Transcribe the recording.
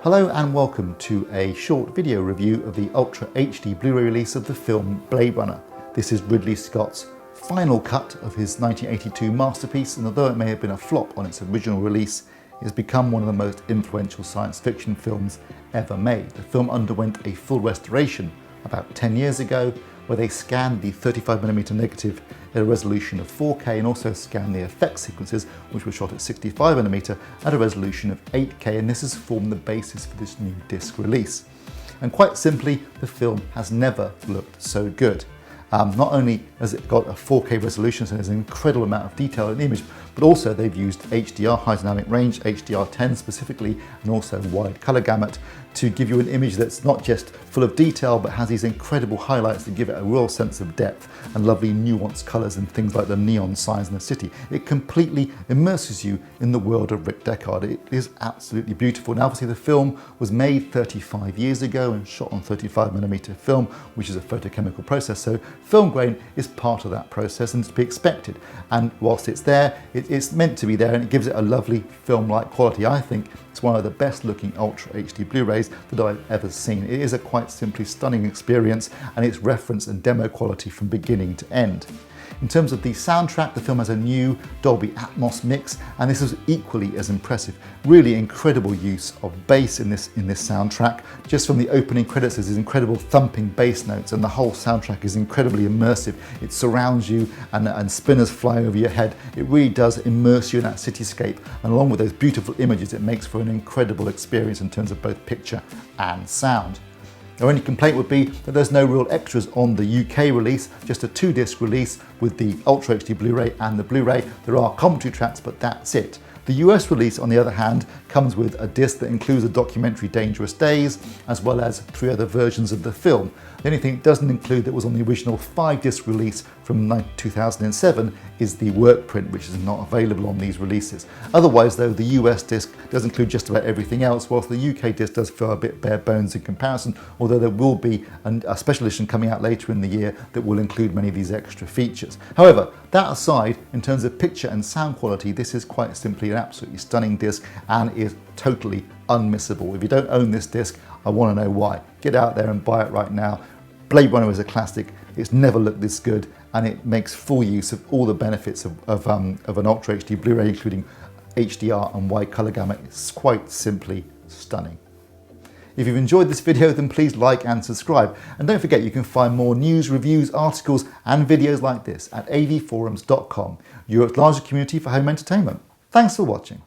Hello and welcome to a short video review of the Ultra HD Blu-ray release of the film Blade Runner. This is Ridley Scott's final cut of his 1982 masterpiece, and although it may have been a flop on its original release, it has become one of the most influential science fiction films ever made. The film underwent a full restoration about 10 years ago, where they scanned the 35mm negative at a resolution of 4K and also scanned the effect sequences, which were shot at 65mm at a resolution of 8K, and this has formed the basis for this new disc release. And quite simply, the film has never looked so good. Not only has it got a 4K resolution, so there's an incredible amount of detail in the image, but also they've used HDR, high dynamic range, HDR10 specifically, and also wide color gamut to give you an image that's not just full of detail, but has these incredible highlights that give it a real sense of depth and lovely nuanced colors and things like the neon signs in the city. It completely immerses you in the world of Rick Deckard. It is absolutely beautiful. Now, obviously the film was made 35 years ago and shot on 35mm film, which is a photochemical process. So film grain is part of that process and it's to be expected. And whilst it's there, it's meant to be there, and it gives it a lovely film-like quality. I think it's one of the best looking Ultra HD Blu-rays that I've ever seen. It is a quite simply stunning experience, and it's reference and demo quality from beginning to end. In terms of the soundtrack, the film has a new Dolby Atmos mix, and this is equally as impressive. Really incredible use of bass in this soundtrack. Just from the opening credits, there's these incredible thumping bass notes, and the whole soundtrack is incredibly immersive. It surrounds you, and spinners fly over your head. It really does immerse you in that cityscape, and along with those beautiful images, it makes for an incredible experience in terms of both picture and sound. Our only complaint would be that there's no real extras on the UK release, just a 2-disc release with the Ultra HD Blu-ray and the Blu-ray. There are commentary tracks, but that's it. The US release, on the other hand, comes with a disc that includes a documentary Dangerous Days, as well as 3 other versions of the film. The only thing it doesn't include that was on the original 5-disc release from 2007 is the work print, which is not available on these releases. Otherwise though, the US disc does include just about everything else, whilst the UK disc does feel a bit bare bones in comparison, although there will be a special edition coming out later in the year that will include many of these extra features. However, that aside, in terms of picture and sound quality, this is quite simply an absolutely stunning disc and is totally unmissable. If you don't own this disc, I want to know why. Get out there and buy it right now. Blade Runner is a classic. It's never looked this good, and it makes full use of all the benefits of an Ultra HD Blu-ray, including HDR and wide color gamut. It's quite simply stunning. If you've enjoyed this video, then please like and subscribe. And don't forget, you can find more news, reviews, articles, and videos like this at avforums.com, Europe's largest community for home entertainment. Thanks for watching.